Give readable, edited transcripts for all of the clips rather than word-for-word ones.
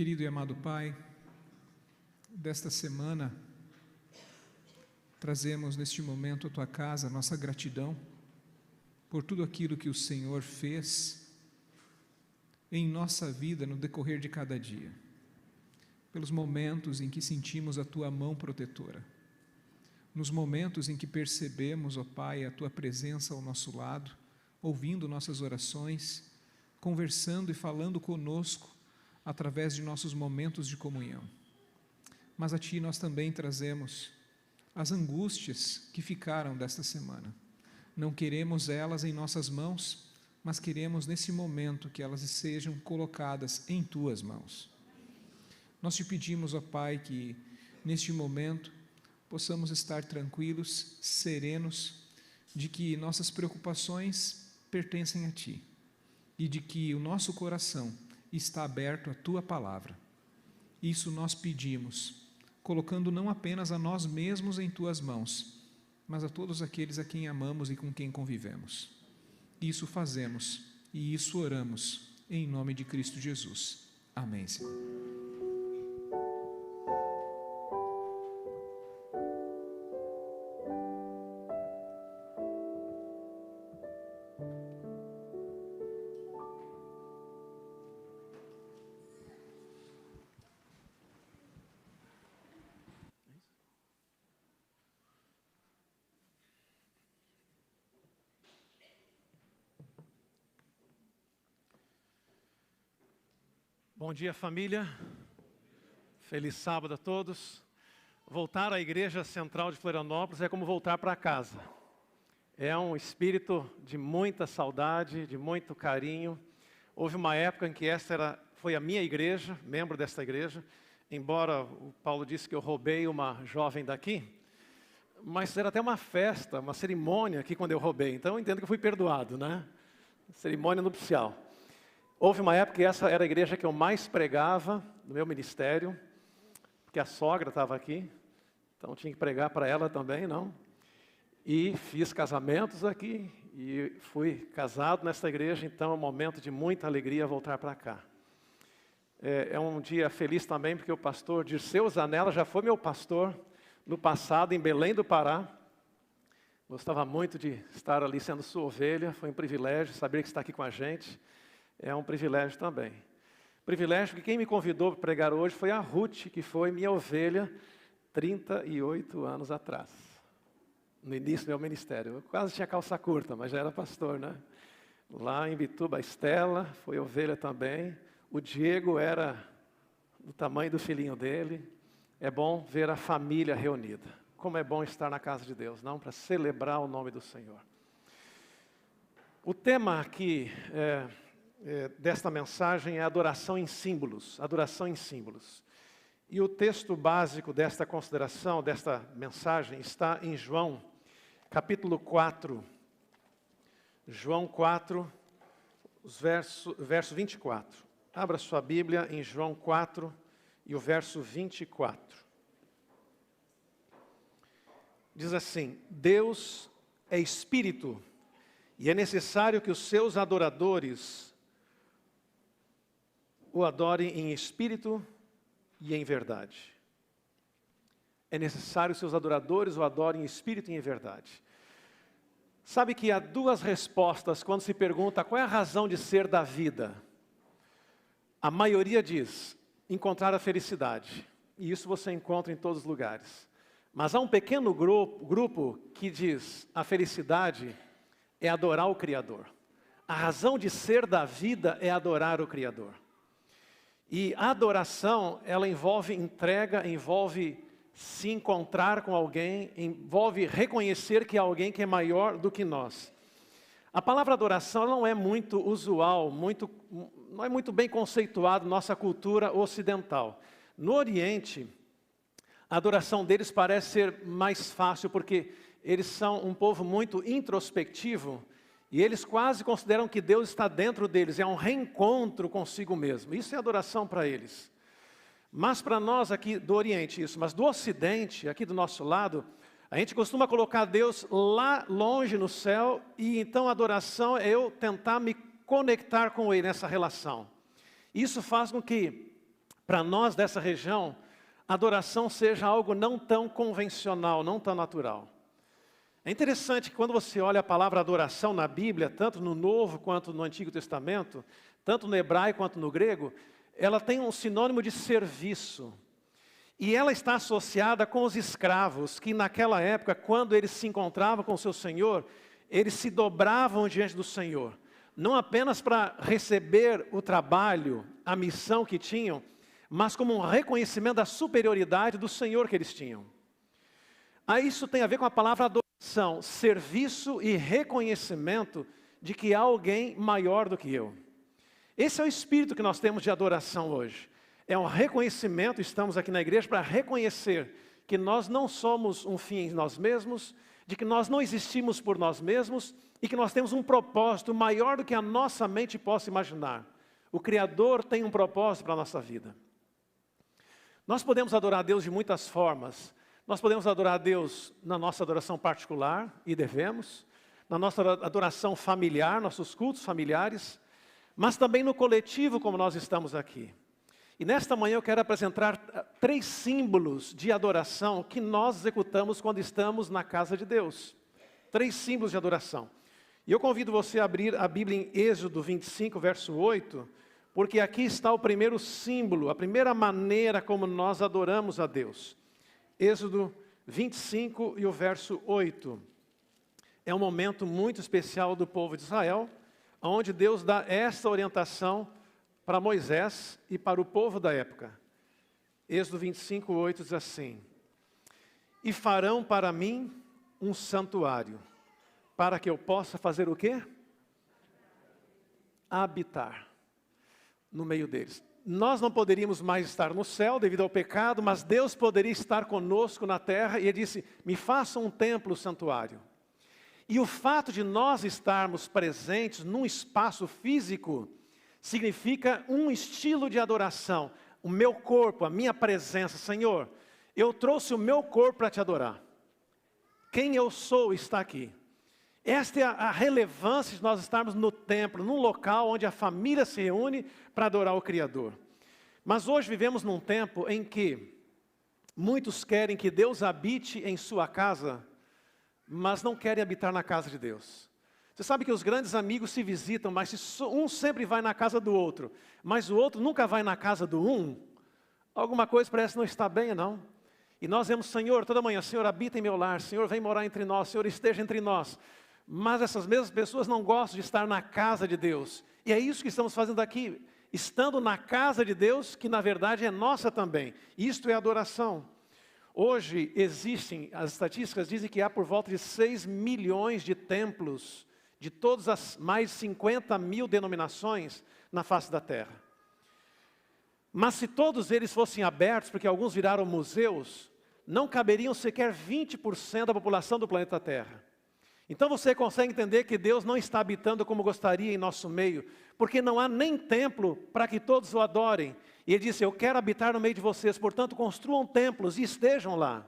Querido e amado Pai, desta semana, trazemos neste momento à Tua casa a nossa gratidão por tudo aquilo que o Senhor fez em nossa vida no decorrer de cada dia, pelos momentos em que sentimos a Tua mão protetora, nos momentos em que percebemos, ó Pai, a Tua presença ao nosso lado, ouvindo nossas orações, conversando e falando conosco através de nossos momentos de comunhão. Mas a Ti nós também trazemos as angústias que ficaram desta semana. Não queremos elas em nossas mãos, mas queremos nesse momento que elas sejam colocadas em Tuas mãos. Nós Te pedimos, ó Pai, que neste momento possamos estar tranquilos, serenos, de que nossas preocupações pertencem a Ti e de que o nosso coração está aberto à Tua palavra. Isso nós pedimos, colocando não apenas a nós mesmos em Tuas mãos, mas a todos aqueles a quem amamos e com quem convivemos. Isso fazemos e isso oramos em nome de Cristo Jesus. Amém, Senhor. Bom dia, família. Feliz sábado a todos. Voltar à Igreja Central de Florianópolis é como voltar para casa. É um espírito de muita saudade, de muito carinho. Houve uma época em que foi a minha igreja, membro dessa igreja, embora o Paulo disse que eu roubei uma jovem daqui, mas era até uma festa, uma cerimônia aqui quando eu roubei, então eu entendo que eu fui perdoado, né? Cerimônia nupcial. Houve uma época que essa era a igreja que eu mais pregava no meu ministério, porque a sogra estava aqui, então tinha que pregar para ela também, não? E fiz casamentos aqui, e fui casado nessa igreja, então é um momento de muita alegria voltar para cá. É um dia feliz também, porque o pastor Dirceu Zanella já foi meu pastor no passado, em Belém do Pará. Gostava muito de estar ali sendo sua ovelha, foi um privilégio saber que está aqui com a gente. É um privilégio também. Privilégio que quem me convidou para pregar hoje foi a Ruth, que foi minha ovelha 38 anos atrás. No início do meu ministério. Eu quase tinha calça curta, mas já era pastor, né? Lá em Bituba, a Estela foi ovelha também. O Diego era do tamanho do filhinho dele. É bom ver a família reunida. Como é bom estar na casa de Deus, não? Para celebrar o nome do Senhor. O tema aqui desta mensagem é adoração em símbolos, adoração em símbolos. E o texto básico desta consideração, desta mensagem, está em João, capítulo 4. João 4, verso 24. Abra sua Bíblia em João 4 e o verso 24. Diz assim: Deus é Espírito, e é necessário que os seus adoradores o adorem em espírito e em verdade. É necessário que seus adoradores o adorem em espírito e em verdade. Sabe que há duas respostas quando se pergunta qual é a razão de ser da vida. A maioria diz, encontrar a felicidade. E isso você encontra em todos os lugares. Mas há um pequeno grupo que diz, a felicidade é adorar o Criador. A razão de ser da vida é adorar o Criador. E a adoração, ela envolve entrega, envolve se encontrar com alguém, envolve reconhecer que há alguém que é maior do que nós. A palavra adoração não é muito usual, não é muito bem conceituado na nossa cultura ocidental. No Oriente, a adoração deles parece ser mais fácil, porque eles são um povo muito introspectivo, e eles quase consideram que Deus está dentro deles, é um reencontro consigo mesmo. Isso é adoração para eles. Mas para nós aqui do Oriente, isso. Mas do Ocidente, aqui do nosso lado, a gente costuma colocar Deus lá longe no céu, e então a adoração é eu tentar me conectar com Ele nessa relação. Isso faz com que para nós dessa região, a adoração seja algo não tão convencional, não tão natural. É interessante que quando você olha a palavra adoração na Bíblia, tanto no Novo quanto no Antigo Testamento, tanto no hebraico quanto no grego, ela tem um sinônimo de serviço. E ela está associada com os escravos, que naquela época, quando eles se encontravam com o seu Senhor, eles se dobravam diante do Senhor. Não apenas para receber o trabalho, a missão que tinham, mas como um reconhecimento da superioridade do Senhor que eles tinham. Aí isso tem a ver com a palavra adoração, serviço e reconhecimento de que há alguém maior do que eu. Esse é o espírito que nós temos de adoração hoje. É um reconhecimento, estamos aqui na igreja para reconhecer que nós não somos um fim em nós mesmos, de que nós não existimos por nós mesmos e que nós temos um propósito maior do que a nossa mente possa imaginar. O Criador tem um propósito para a nossa vida. Nós podemos adorar a Deus de muitas formas. Nós podemos adorar a Deus na nossa adoração particular, e devemos, na nossa adoração familiar, nossos cultos familiares, mas também no coletivo, como nós estamos aqui. E nesta manhã eu quero apresentar 3 símbolos de adoração que nós executamos quando estamos na casa de Deus. 3 símbolos de adoração. E eu convido você a abrir a Bíblia em Êxodo 25, verso 8, porque aqui está o primeiro símbolo, a primeira maneira como nós adoramos a Deus. Êxodo 25 e o verso 8. É um momento muito especial do povo de Israel, onde Deus dá esta orientação para Moisés e para o povo da época. Êxodo 25, 8 diz assim: E farão para mim um santuário, para que eu possa fazer o quê? Habitar no meio deles. Nós não poderíamos mais estar no céu devido ao pecado, mas Deus poderia estar conosco na terra, e Ele disse: me faça um templo, santuário. E o fato de nós estarmos presentes num espaço físico significa um estilo de adoração. O meu corpo, a minha presença, Senhor, eu trouxe o meu corpo para te adorar. Quem eu sou está aqui. Esta é a relevância de nós estarmos no templo, num local onde a família se reúne para adorar o Criador. Mas hoje vivemos num tempo em que muitos querem que Deus habite em sua casa, mas não querem habitar na casa de Deus. Você sabe que os grandes amigos se visitam, mas um sempre vai na casa do outro, mas o outro nunca vai na casa do um, alguma coisa parece não estar bem, não? E nós vemos, Senhor, toda manhã, Senhor, habita em meu lar, Senhor, vem morar entre nós, Senhor, esteja entre nós. Mas essas mesmas pessoas não gostam de estar na casa de Deus. E é isso que estamos fazendo aqui, estando na casa de Deus, que na verdade é nossa também. Isto é adoração. Hoje existem, as estatísticas dizem que há por volta de 6 milhões de templos, de todas as mais de 50 mil denominações na face da terra. Mas se todos eles fossem abertos, porque alguns viraram museus, não caberiam sequer 20% da população do planeta Terra. Então você consegue entender que Deus não está habitando como gostaria em nosso meio, porque não há nem templo para que todos o adorem. E Ele disse: eu quero habitar no meio de vocês, portanto construam templos e estejam lá.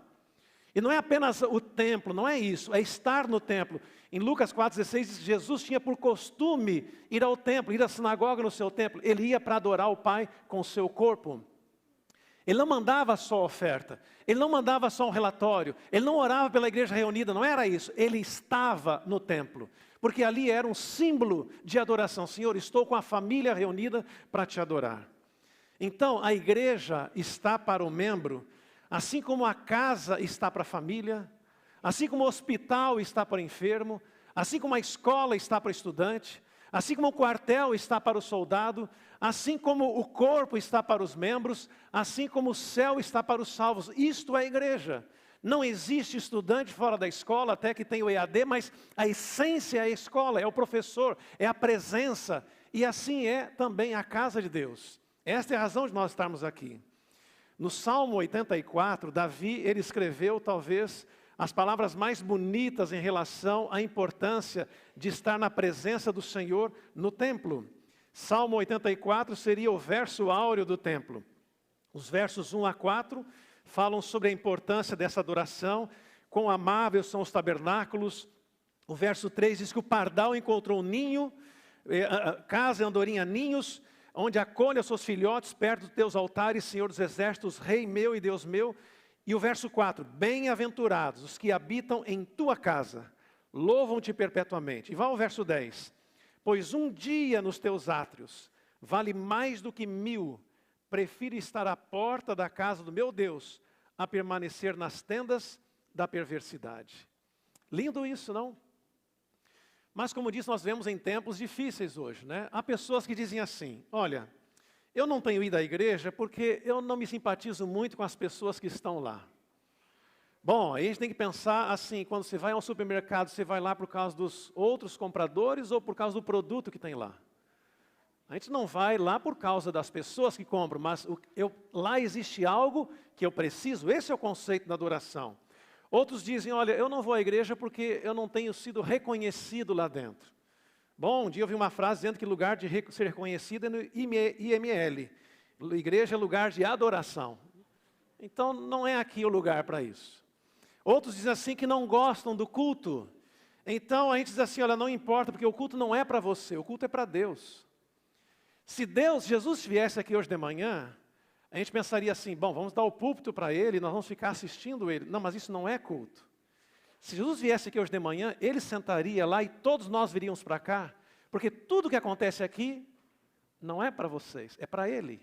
E não é apenas o templo, não é isso, é estar no templo. Em Lucas 4,16 diz que Jesus tinha por costume ir ao templo, ir à sinagoga no seu templo. Ele ia para adorar o Pai com o seu corpo. Ele não mandava só oferta, ele não mandava só um relatório, ele não orava pela igreja reunida, não era isso. Ele estava no templo, porque ali era um símbolo de adoração. Senhor, estou com a família reunida para te adorar. Então, a igreja está para o membro, assim como a casa está para a família, assim como o hospital está para o enfermo, assim como a escola está para o estudante, assim como o quartel está para o soldado, assim como o corpo está para os membros, assim como o céu está para os salvos. Isto é a igreja. Não existe estudante fora da escola, até que tem o EAD, mas a essência é a escola, é o professor, é a presença. E assim é também a casa de Deus. Esta é a razão de nós estarmos aqui. No Salmo 84, Davi, ele escreveu talvez as palavras mais bonitas em relação à importância de estar na presença do Senhor no templo. Salmo 84 seria o verso áureo do templo. Os versos 1 a 4 falam sobre a importância dessa adoração, quão amáveis são os tabernáculos. O verso 3 diz que o pardal encontrou um ninho, casa e andorinha ninhos, onde acolha os seus filhotes perto dos teus altares, Senhor dos exércitos, Rei meu e Deus meu. E o verso 4, bem-aventurados os que habitam em tua casa, louvam-te perpetuamente. E vá ao verso 10, pois um dia nos teus átrios vale mais do que 1000, prefiro estar à porta da casa do meu Deus, a permanecer nas tendas da perversidade. Lindo isso, não? Mas como disse, nós vemos em tempos difíceis hoje, né? Há pessoas que dizem assim, olha, eu não tenho ido à igreja porque eu não me simpatizo muito com as pessoas que estão lá. Bom, aí a gente tem que pensar assim, quando você vai ao supermercado, você vai lá por causa dos outros compradores ou por causa do produto que tem lá? A gente não vai lá por causa das pessoas que compram, mas lá existe algo que eu preciso, esse é o conceito da adoração. Outros dizem, olha, eu não vou à igreja porque eu não tenho sido reconhecido lá dentro. Bom, um dia eu vi uma frase dizendo que lugar de ser reconhecido é no IML. Igreja é lugar de adoração. Então, não é aqui o lugar para isso. Outros dizem assim que não gostam do culto. Então, a gente diz assim, olha, não importa, porque o culto não é para você, o culto é para Deus. Se Jesus viesse aqui hoje de manhã, a gente pensaria assim, bom, vamos dar o púlpito para ele, nós vamos ficar assistindo ele. Não, mas isso não é culto. Se Jesus viesse aqui hoje de manhã, ele sentaria lá e todos nós viríamos para cá, porque tudo que acontece aqui não é para vocês, é para ele.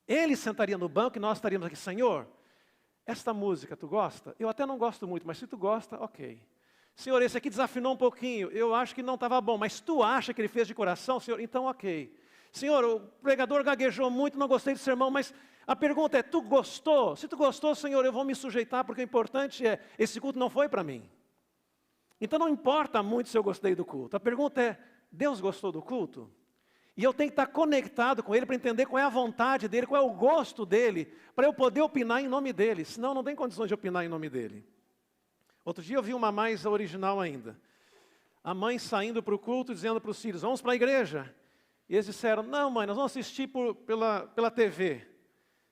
Ele sentaria no banco e nós estaríamos aqui, Senhor, esta música tu gosta? Eu até não gosto muito, mas se tu gosta, ok. Senhor, esse aqui desafinou um pouquinho, eu acho que não estava bom, mas tu acha que ele fez de coração, Senhor? Então ok. Senhor, o pregador gaguejou muito, não gostei do sermão, mas a pergunta é, tu gostou? Se tu gostou, Senhor, eu vou me sujeitar, porque o importante é, esse culto não foi para mim. Então não importa muito se eu gostei do culto. A pergunta é, Deus gostou do culto? E eu tenho que estar conectado com Ele para entender qual é a vontade dEle, qual é o gosto dEle, para eu poder opinar em nome dEle, senão não tem condições de opinar em nome dEle. Outro dia eu vi uma mais original ainda. A mãe saindo para o culto, dizendo para os filhos, vamos para a igreja. E eles disseram, não mãe, nós vamos assistir pela TV.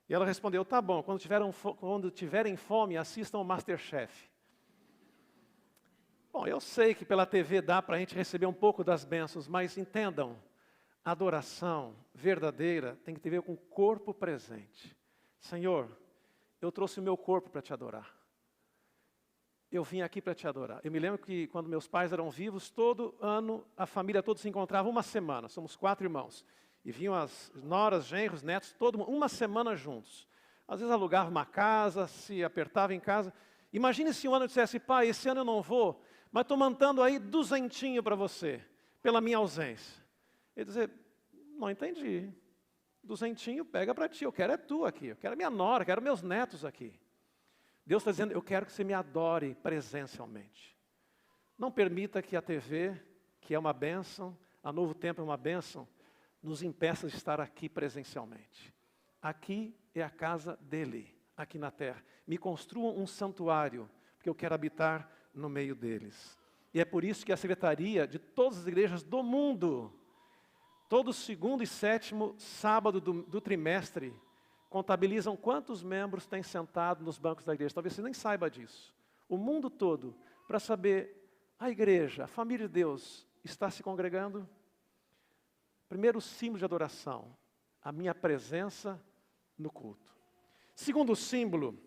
E ela respondeu, tá bom, quando tiverem fome, assistam ao Masterchef. Bom, eu sei que pela TV dá para a gente receber um pouco das bênçãos, mas entendam, a adoração verdadeira tem que ter a ver com o corpo presente. Senhor, eu trouxe o meu corpo para te adorar. Eu vim aqui para te adorar. Eu me lembro que quando meus pais eram vivos, todo ano a família toda se encontrava uma semana. Somos 4 irmãos. E vinham as noras, genros, netos, todo mundo, uma semana juntos. Às vezes alugava uma casa, se apertava em casa. Imagine se um ano eu dissesse, pai, esse ano eu não vou, mas estou mandando aí 200 para você, pela minha ausência. Ele dizer, não entendi. 200 pega para ti, eu quero é tu aqui, eu quero minha nora, eu quero meus netos aqui. Deus está dizendo, eu quero que você me adore presencialmente. Não permita que a TV, que é uma bênção, a Novo Tempo é uma bênção, nos impeça de estar aqui presencialmente. Aqui é a casa dele, aqui na terra. Me construam um santuário, porque eu quero habitar no meio deles. E é por isso que a secretaria de todas as igrejas do mundo, todo segundo e 7º sábado do trimestre, contabilizam quantos membros têm sentado nos bancos da igreja. Talvez você nem saiba disso. O mundo todo, para saber, a igreja, a família de Deus, está se congregando? Primeiro símbolo de adoração, a minha presença no culto. Segundo símbolo,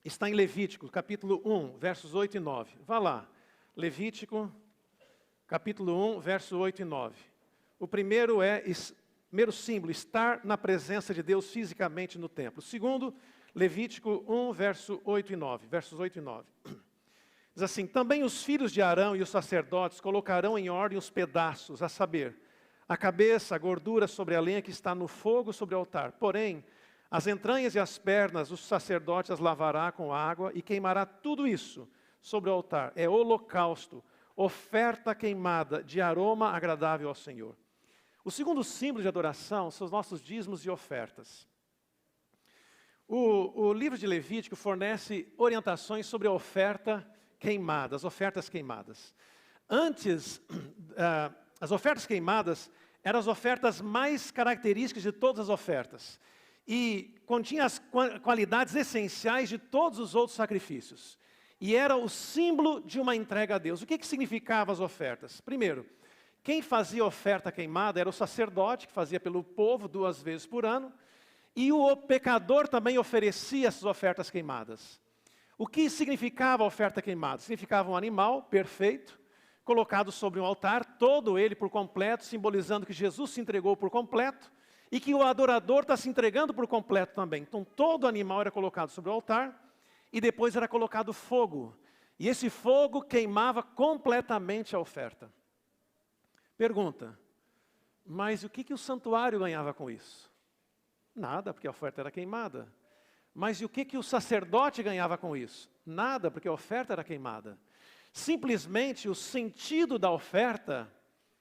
está em Levítico, capítulo 1, versos 8 e 9. Vá lá, Levítico, capítulo 1, versos 8 e 9. O primeiro símbolo, estar na presença de Deus fisicamente no templo. Segundo, Levítico 1, versos 8 e 9. Diz assim, também os filhos de Arão e os sacerdotes colocarão em ordem os pedaços, a saber, a cabeça, a gordura sobre a lenha que está no fogo sobre o altar. Porém, as entranhas e as pernas, os sacerdotes as lavará com água e queimará tudo isso sobre o altar. É holocausto, oferta queimada de aroma agradável ao Senhor. O segundo símbolo de adoração são os nossos dízimos e ofertas. O livro de Levítico fornece orientações sobre a oferta queimada, as ofertas queimadas. Antes, as ofertas queimadas eram as ofertas mais características de todas as ofertas. E continha as qualidades essenciais de todos os outros sacrifícios. E era o símbolo de uma entrega a Deus. O que significavam as ofertas? Primeiro, quem fazia oferta queimada era o sacerdote, que fazia pelo povo 2 vezes por ano, e o pecador também oferecia essas ofertas queimadas. O que significava a oferta queimada? Significava um animal perfeito, colocado sobre um altar, todo ele por completo, simbolizando que Jesus se entregou por completo, e que o adorador está se entregando por completo também. Então todo animal era colocado sobre o altar, e depois era colocado fogo. E esse fogo queimava completamente a oferta. Pergunta, mas o que o santuário ganhava com isso? Nada, porque a oferta era queimada. Mas e o que o sacerdote ganhava com isso? Nada, porque a oferta era queimada. Simplesmente o sentido da oferta,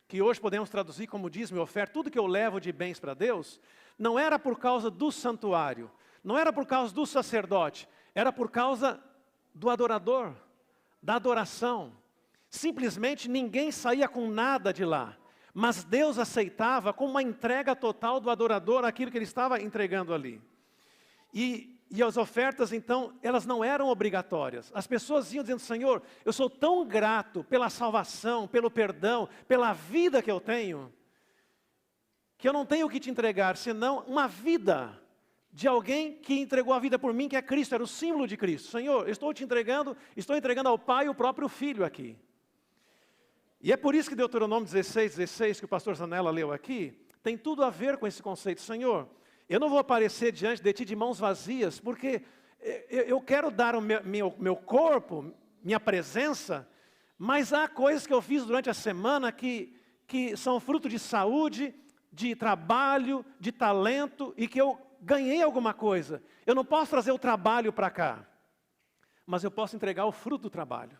que hoje podemos traduzir como dízimo e oferta, tudo que eu levo de bens para Deus, não era por causa do santuário, não era por causa do sacerdote, era por causa do adorador, da adoração. Simplesmente ninguém saía com nada de lá, mas Deus aceitava como uma entrega total do adorador aquilo que ele estava entregando ali. E as ofertas, então, elas não eram obrigatórias. As pessoas iam dizendo, Senhor, eu sou tão grato pela salvação, pelo perdão, pela vida que eu tenho, que eu não tenho o que te entregar, senão uma vida de alguém que entregou a vida por mim, que é Cristo, era o símbolo de Cristo. Senhor, eu estou entregando ao Pai o próprio Filho aqui. E é por isso que Deuteronômio 16, que o pastor Zanella leu aqui, tem tudo a ver com esse conceito. Senhor, eu não vou aparecer diante de Ti de mãos vazias, porque eu quero dar o meu corpo, minha presença, mas há coisas que eu fiz durante a semana que são fruto de saúde, de trabalho, de talento, e que eu ganhei alguma coisa. Eu não posso trazer o trabalho para cá, mas eu posso entregar o fruto do trabalho.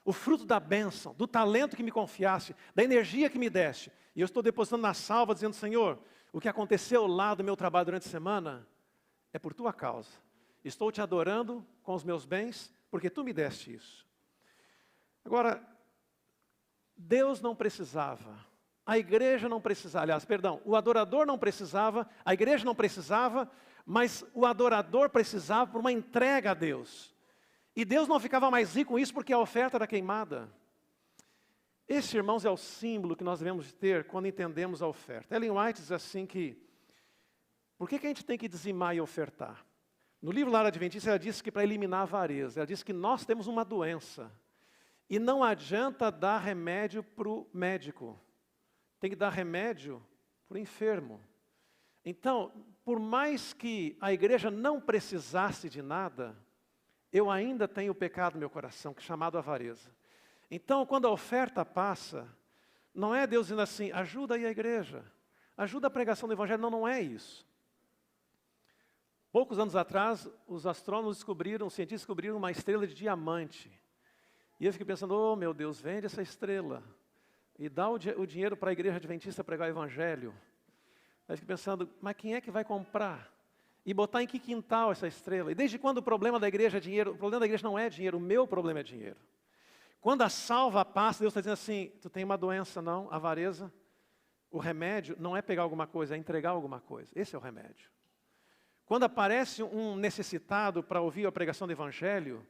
O fruto da bênção, do talento que me confiaste, da energia que me deste. E eu estou depositando na salva, dizendo, Senhor, o que aconteceu lá do meu trabalho durante a semana é por Tua causa. Estou Te adorando com os meus bens, porque Tu me deste isso. Agora, Deus não precisava, a igreja não precisava, o adorador não precisava, a igreja não precisava, mas o adorador precisava por uma entrega a Deus. E Deus não ficava mais rico com isso porque a oferta era queimada. Esse, irmãos, é o símbolo que nós devemos ter quando entendemos a oferta. Ellen White diz assim que, por que a gente tem que dizimar e ofertar? No livro Lar Adventista, ela diz que para eliminar a avareza, ela diz que nós temos uma doença, e não adianta dar remédio para o médico, tem que dar remédio para o enfermo. Então, por mais que a igreja não precisasse de nada, eu ainda tenho o pecado no meu coração, que é chamado avareza. Então, quando a oferta passa, não é Deus dizendo assim, ajuda aí a igreja, ajuda a pregação do evangelho, não é isso. Poucos anos atrás, os astrônomos os cientistas descobriram uma estrela de diamante. E eu fiquei pensando, oh meu Deus, vende essa estrela e dá o dinheiro para a igreja adventista pregar o evangelho. Aí eu fiquei pensando, mas quem é que vai comprar? E botar em que quintal essa estrela? E desde quando o problema da igreja é dinheiro? O problema da igreja não é dinheiro, o meu problema é dinheiro. Quando a salva passa, Deus está dizendo assim, tu tem uma doença não, avareza. O remédio não é pegar alguma coisa, é entregar alguma coisa. Esse é o remédio. Quando aparece um necessitado para ouvir a pregação do evangelho,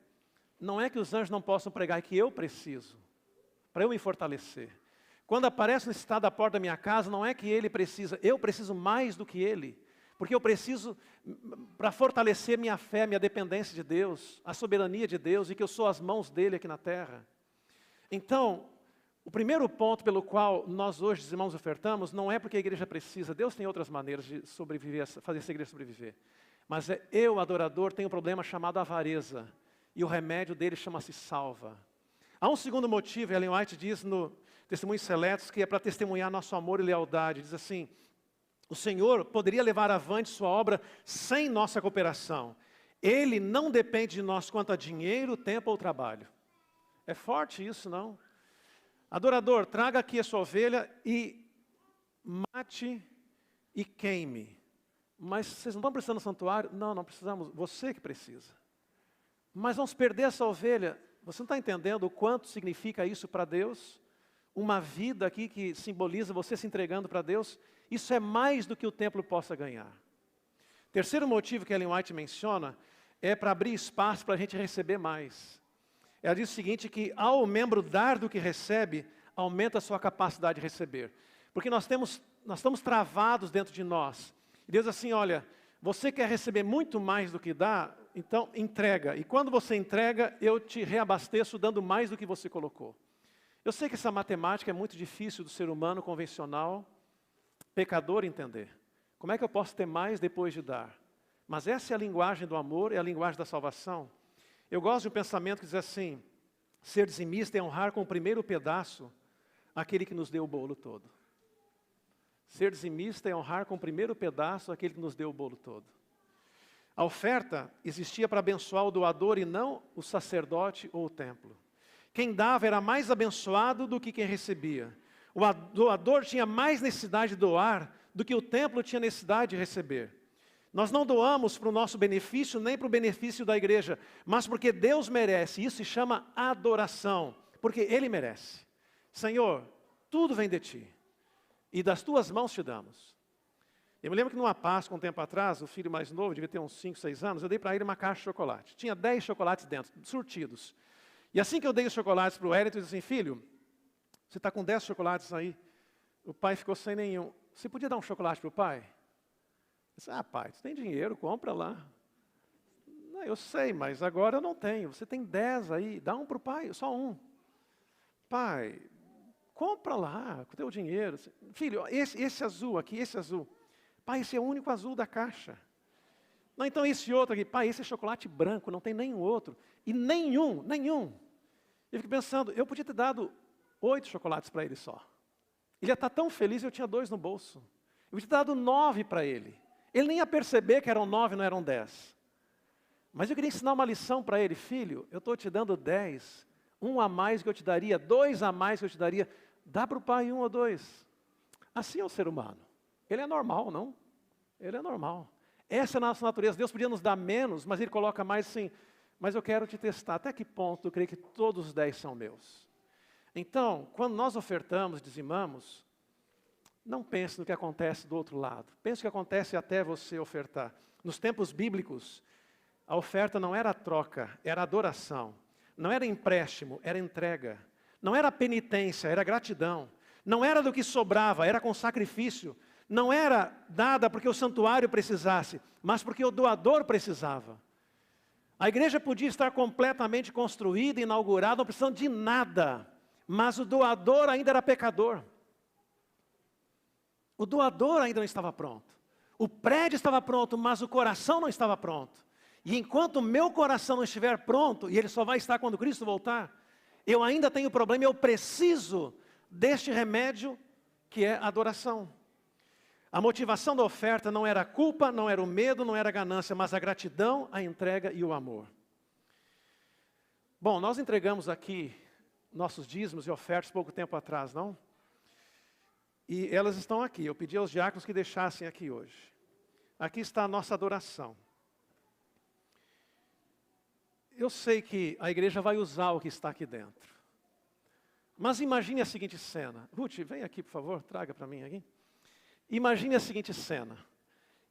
não é que os anjos não possam pregar, é que eu preciso, para eu me fortalecer. Quando aparece um necessitado à porta da minha casa, não é que ele precisa, eu preciso mais do que ele. Porque eu preciso, para fortalecer minha fé, minha dependência de Deus, a soberania de Deus, e que eu sou as mãos dele aqui na terra. Então, o primeiro ponto pelo qual nós hoje, os irmãos, ofertamos, não é porque a igreja precisa. Deus tem outras maneiras de sobreviver, fazer essa igreja sobreviver. Mas eu, adorador, tenho um problema chamado avareza. E o remédio dele chama-se salva. Há um segundo motivo, Ellen White diz no Testemunhos Seletos, que é para testemunhar nosso amor e lealdade. Diz assim, o Senhor poderia levar avante sua obra sem nossa cooperação. Ele não depende de nós quanto a dinheiro, tempo ou trabalho. É forte isso, não? Adorador, traga aqui a sua ovelha e mate e queime. Mas vocês não estão precisando do santuário? Não, não precisamos, você que precisa. Mas vamos perder essa ovelha. Você não está entendendo o quanto significa isso para Deus? Uma vida aqui que simboliza você se entregando para Deus? Isso é mais do que o templo possa ganhar. Terceiro motivo que Ellen White menciona é para abrir espaço para a gente receber mais. Ela diz o seguinte, que ao membro dar do que recebe, aumenta a sua capacidade de receber. Porque nós estamos travados dentro de nós. E Deus diz assim, olha, você quer receber muito mais do que dá, então entrega. E quando você entrega, eu te reabasteço dando mais do que você colocou. Eu sei que essa matemática é muito difícil do ser humano convencional, pecador, entender. Como é que eu posso ter mais depois de dar? Mas essa é a linguagem do amor, é a linguagem da salvação. Eu gosto de um pensamento que diz assim, ser dizimista é honrar com o primeiro pedaço aquele que nos deu o bolo todo. Ser dizimista é honrar com o primeiro pedaço aquele que nos deu o bolo todo. A oferta existia para abençoar o doador e não o sacerdote ou o templo. Quem dava era mais abençoado do que quem recebia. O doador tinha mais necessidade de doar do que o templo tinha necessidade de receber. Nós não doamos para o nosso benefício, nem para o benefício da igreja, mas porque Deus merece. Isso se chama adoração, porque Ele merece. Senhor, tudo vem de Ti, e das Tuas mãos te damos. Eu me lembro que numa Páscoa, um tempo atrás, o filho mais novo, devia ter uns 5, 6 anos, eu dei para ele uma caixa de chocolate. Tinha 10 chocolates dentro, surtidos. E assim que eu dei os chocolates para o Wellington, eu disse assim, filho, você está com 10 chocolates aí? O pai ficou sem nenhum. Você podia dar um chocolate para o pai? Eu disse, pai, você tem dinheiro, compra lá. Não, eu sei, mas agora eu não tenho. Você tem 10 aí, dá um para o pai, só um. Pai, compra lá, com o teu dinheiro. Filho, esse azul aqui, esse azul. Pai, esse é o único azul da caixa. Não, então esse outro aqui. Pai, esse é chocolate branco, não tem nenhum outro. E nenhum. Eu fico pensando, eu podia ter dado 8 chocolates para ele só. Ele ia estar tão feliz, eu tinha 2 no bolso. Eu podia ter dado 9 para ele. Ele nem ia perceber que eram 9, não eram 10. Mas eu queria ensinar uma lição para ele. Filho, eu estou te dando 10. 1 a mais que eu te daria, 2 a mais que eu te daria. Dá para o pai 1 ou 2. Assim é o ser humano. Ele é normal, não? Ele é normal. Essa é a nossa natureza. Deus podia nos dar menos, mas Ele coloca mais assim. Mas eu quero te testar. Até que ponto eu creio que todos os 10 são meus? Então, quando nós ofertamos, dizimamos, não pense no que acontece do outro lado. Pense no que acontece até você ofertar. Nos tempos bíblicos, a oferta não era troca, era adoração. Não era empréstimo, era entrega. Não era penitência, era gratidão. Não era do que sobrava, era com sacrifício. Não era dada porque o santuário precisasse, mas porque o doador precisava. A igreja podia estar completamente construída, inaugurada, não precisando de nada. Mas o doador ainda era pecador. O doador ainda não estava pronto. O prédio estava pronto, mas o coração não estava pronto. E enquanto o meu coração não estiver pronto, e ele só vai estar quando Cristo voltar, eu ainda tenho problema, eu preciso deste remédio que é a adoração. A motivação da oferta não era a culpa, não era o medo, não era a ganância, mas a gratidão, a entrega e o amor. Bom, nós entregamos aqui nossos dízimos e ofertas pouco tempo atrás, não? E elas estão aqui. Eu pedi aos diáconos que deixassem aqui hoje. Aqui está a nossa adoração. Eu sei que a igreja vai usar o que está aqui dentro. Mas imagine a seguinte cena. Ruth, vem aqui, por favor, traga para mim aqui. Imagine a seguinte cena.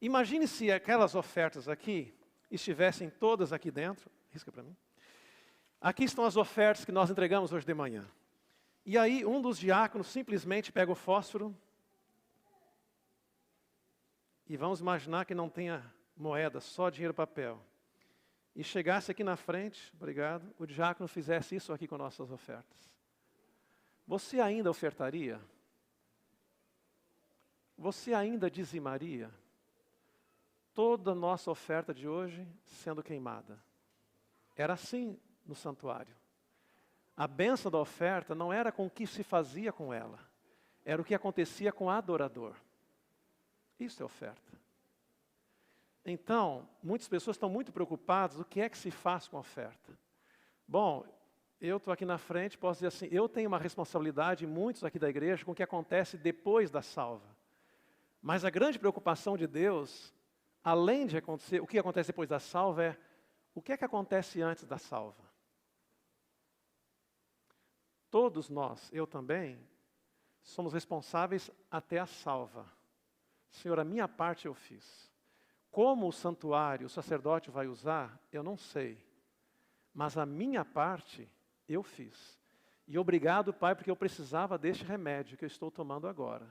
Imagine se aquelas ofertas aqui estivessem todas aqui dentro. Risca para mim. Aqui estão as ofertas que nós entregamos hoje de manhã. E aí um dos diáconos simplesmente pega o fósforo. E vamos imaginar que não tenha moeda, só dinheiro e papel. E chegasse aqui na frente, obrigado, o diácono fizesse isso aqui com nossas ofertas. Você ainda ofertaria? Você ainda dizimaria? Toda a nossa oferta de hoje sendo queimada. Era assim no santuário. A bênção da oferta não era com o que se fazia com ela. Era o que acontecia com o adorador. Isso é oferta. Então, muitas pessoas estão muito preocupadas do que é que se faz com a oferta. Bom, eu estou aqui na frente, posso dizer assim, eu tenho uma responsabilidade, muitos aqui da igreja, com o que acontece depois da salva. Mas a grande preocupação de Deus, além de acontecer, o que acontece depois da salva é, o que é que acontece antes da salva? Todos nós, eu também, somos responsáveis até a salva. Senhor, a minha parte eu fiz. Como o santuário, o sacerdote vai usar, eu não sei. Mas a minha parte, eu fiz. E obrigado, Pai, porque eu precisava deste remédio que eu estou tomando agora.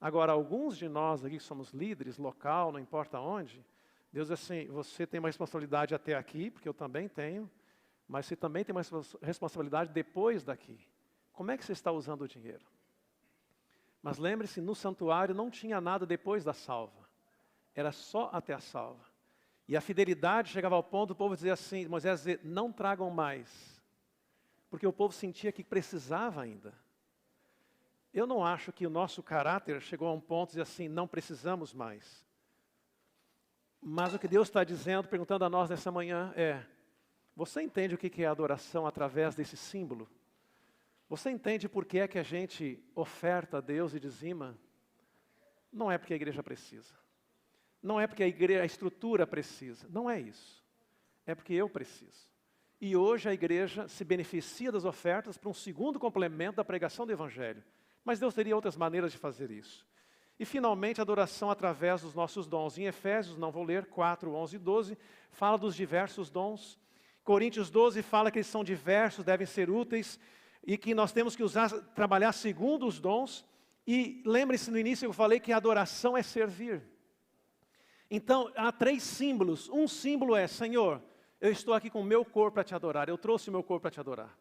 Agora, alguns de nós aqui que somos líderes, local, não importa onde, Deus diz assim, você tem uma responsabilidade até aqui, porque eu também tenho, mas você também tem uma responsabilidade depois daqui. Como é que você está usando o dinheiro? Mas lembre-se, no santuário não tinha nada depois da salva. Era só até a salva. E a fidelidade chegava ao ponto do povo dizer assim, Moisés dizer, não tragam mais. Porque o povo sentia que precisava ainda. Eu não acho que o nosso caráter chegou a um ponto de dizer assim, não precisamos mais. Mas o que Deus está dizendo, perguntando a nós nessa manhã é, você entende o que é adoração através desse símbolo? Você entende por que é que a gente oferta a Deus e dizima? Não é porque a igreja precisa. Não é porque a estrutura precisa. Não é isso. É porque eu preciso. E hoje a igreja se beneficia das ofertas para um segundo complemento da pregação do Evangelho. Mas Deus teria outras maneiras de fazer isso. E finalmente a adoração através dos nossos dons. Em Efésios, não vou ler, 4, 11 e 12, fala dos diversos dons. Coríntios 12 fala que eles são diversos, devem ser úteis, e que nós temos que trabalhar segundo os dons. E lembre-se no início eu falei que a adoração é servir. Então, há 3 símbolos. Um símbolo é, Senhor, eu estou aqui com o meu corpo para te adorar, eu trouxe o meu corpo para te adorar.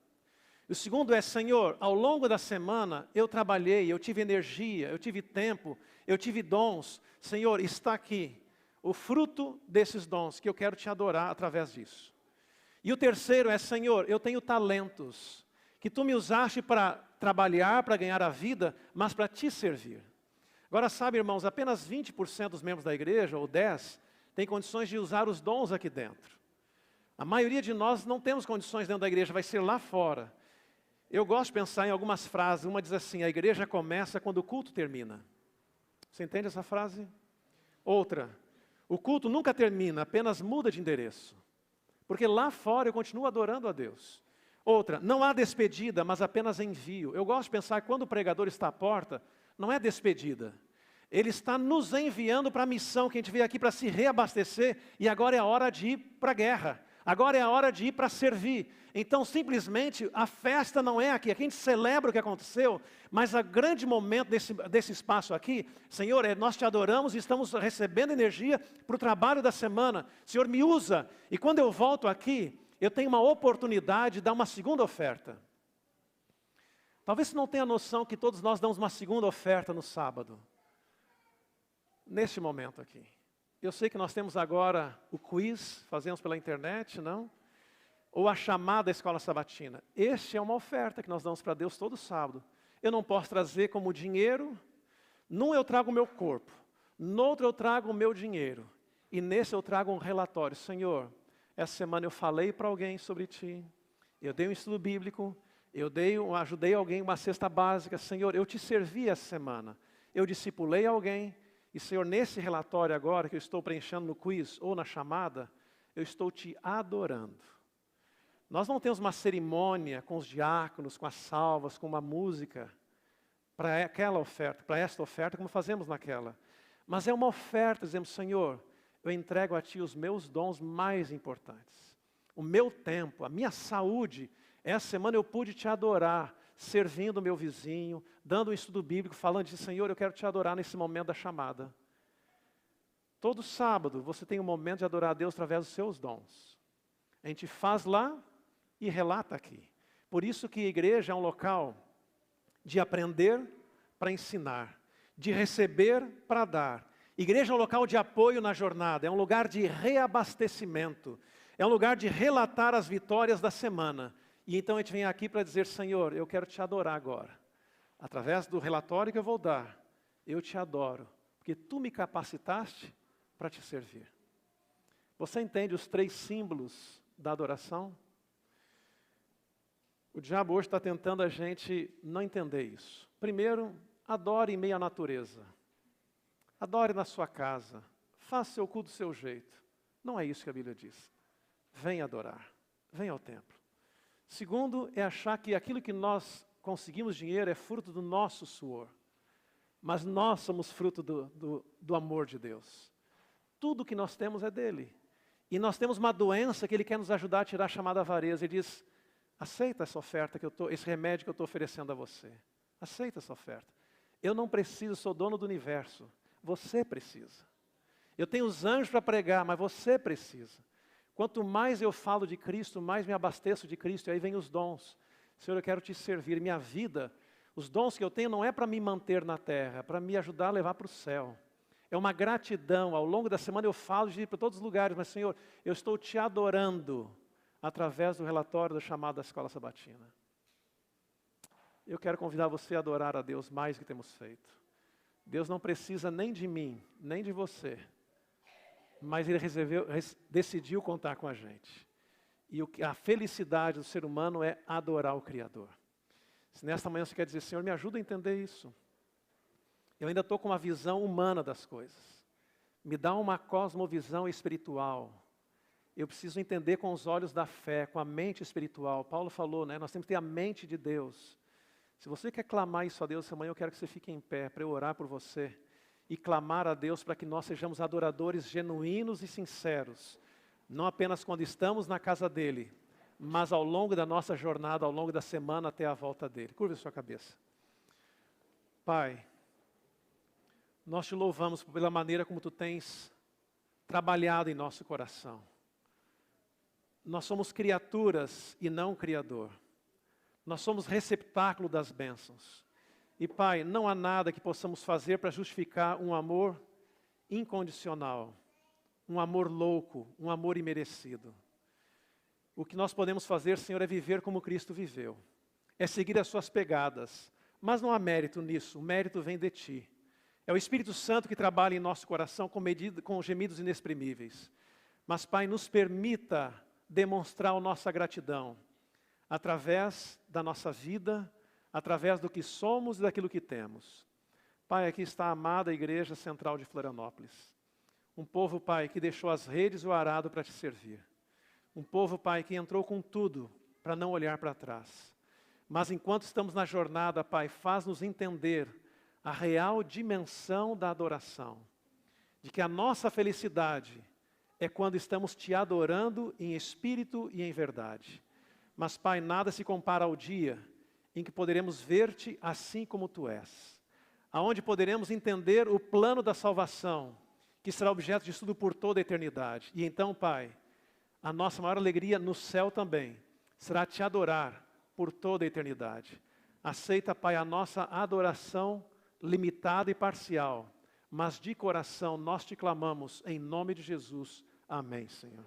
O segundo é, Senhor, ao longo da semana eu trabalhei, eu tive energia, eu tive tempo, eu tive dons. Senhor, está aqui o fruto desses dons que eu quero te adorar através disso. E o terceiro é, Senhor, eu tenho talentos que tu me usaste para trabalhar, para ganhar a vida, mas para te servir. Agora, sabe, irmãos, apenas 20% dos membros da igreja, ou 10%, tem condições de usar os dons aqui dentro. A maioria de nós não temos condições dentro da igreja, vai ser lá fora. Eu gosto de pensar em algumas frases. Uma diz assim, a igreja começa quando o culto termina. Você entende essa frase? Outra, o culto nunca termina, apenas muda de endereço. Porque lá fora eu continuo adorando a Deus. Outra, não há despedida, mas apenas envio. Eu gosto de pensar que quando o pregador está à porta, não é despedida. Ele está nos enviando para a missão, que a gente veio aqui para se reabastecer, e agora é a hora de ir para a guerra. Agora é a hora de ir para servir. Então, simplesmente, a festa não é aqui. Aqui a gente celebra o que aconteceu, mas o grande momento desse espaço aqui, Senhor, nós te adoramos e estamos recebendo energia para o trabalho da semana. Senhor, me usa. E quando eu volto aqui, eu tenho uma oportunidade de dar uma segunda oferta. Talvez você não tenha noção que todos nós damos uma segunda oferta no sábado. Neste momento aqui. Eu sei que nós temos agora o quiz, fazemos pela internet, não? Ou a chamada escola sabatina. Este é uma oferta que nós damos para Deus todo sábado. Eu não posso trazer como dinheiro. Num eu trago o meu corpo. No outro eu trago o meu dinheiro. E nesse eu trago um relatório. Senhor, essa semana eu falei para alguém sobre ti. Eu dei um estudo bíblico. Eu ajudei alguém uma cesta básica. Senhor, eu te servi essa semana. Eu discipulei alguém. E, Senhor, nesse relatório agora que eu estou preenchendo no quiz ou na chamada, eu estou te adorando. Nós não temos uma cerimônia com os diáconos, com as salvas, com uma música para aquela oferta, para esta oferta, como fazemos naquela. Mas é uma oferta, dizemos, Senhor, eu entrego a Ti os meus dons mais importantes. O meu tempo, a minha saúde. Essa semana eu pude te adorar, servindo o meu vizinho, dando um estudo bíblico, falando de Senhor, eu quero te adorar nesse momento da chamada. Todo sábado você tem um momento de adorar a Deus através dos seus dons. A gente faz lá e relata aqui. Por isso que a igreja é um local de aprender para ensinar, de receber para dar. Igreja é um local de apoio na jornada, é um lugar de reabastecimento, é um lugar de relatar as vitórias da semana. E então a gente vem aqui para dizer, Senhor, eu quero te adorar agora. Através do relatório que eu vou dar, eu te adoro, porque Tu me capacitaste para te servir. Você entende os 3 símbolos da adoração? O diabo hoje está tentando a gente não entender isso. Primeiro, adore em meio à natureza. Adore na sua casa. Faça seu culto do seu jeito. Não é isso que a Bíblia diz. Venha adorar. Venha ao templo. Segundo, é achar que aquilo que nós conseguimos dinheiro é fruto do nosso suor. Mas nós somos fruto do amor de Deus. Tudo que nós temos é dele. E nós temos uma doença que Ele quer nos ajudar a tirar, chamada avareza. Ele diz, Aceita essa oferta, esse remédio que eu estou oferecendo a você. Aceita essa oferta. Eu não preciso, sou dono do universo. Você precisa. Eu tenho os anjos para pregar, mas você precisa. Quanto mais eu falo de Cristo, mais me abasteço de Cristo, e aí vem os dons. Senhor, eu quero te servir. Minha vida, os dons que eu tenho não é para me manter na terra, é para me ajudar a levar para o céu. É uma gratidão. Ao longo da semana eu falo de ir para todos os lugares, mas Senhor, eu estou te adorando através do relatório da chamada Escola Sabatina. Eu quero convidar você a adorar a Deus mais do que temos feito. Deus não precisa nem de mim, nem de você, mas Ele decidiu contar com a gente. E a felicidade do ser humano é adorar o Criador. Se nesta manhã você quer dizer, Senhor, me ajuda a entender isso. Eu ainda estou com uma visão humana das coisas. Me dá uma cosmovisão espiritual. Eu preciso entender com os olhos da fé, com a mente espiritual. Paulo falou, né? Nós temos que ter a mente de Deus. Se você quer clamar isso a Deus essa manhã, eu quero que você fique em pé para eu orar por você. E clamar a Deus para que nós sejamos adoradores genuínos e sinceros. Não apenas quando estamos na casa dEle, mas ao longo da nossa jornada, ao longo da semana até a volta dEle. Curva a sua cabeça. Pai, nós te louvamos pela maneira como Tu tens trabalhado em nosso coração. Nós somos criaturas e não Criador. Nós somos receptáculo das bênçãos. E Pai, não há nada que possamos fazer para justificar um amor incondicional, um amor louco, um amor imerecido. O que nós podemos fazer, Senhor, é viver como Cristo viveu. É seguir as suas pegadas. Mas não há mérito nisso, o mérito vem de Ti. É o Espírito Santo que trabalha em nosso coração com gemidos inexprimíveis. Mas, Pai, nos permita demonstrar a nossa gratidão através da nossa vida, através do que somos e daquilo que temos. Pai, aqui está a amada Igreja Central de Florianópolis. Um povo, Pai, que deixou as redes e o arado para Te servir. Um povo, Pai, que entrou com tudo para não olhar para trás. Mas enquanto estamos na jornada, Pai, faz-nos entender a real dimensão da adoração. De que a nossa felicidade é quando estamos Te adorando em espírito e em verdade. Mas, Pai, nada se compara ao dia em que poderemos ver-Te assim como Tu és. Aonde poderemos entender o plano da salvação, que será objeto de estudo por toda a eternidade. E então, Pai, a nossa maior alegria no céu também será Te adorar por toda a eternidade. Aceita, Pai, a nossa adoração limitada e parcial, mas de coração nós Te clamamos em nome de Jesus. Amém, Senhor.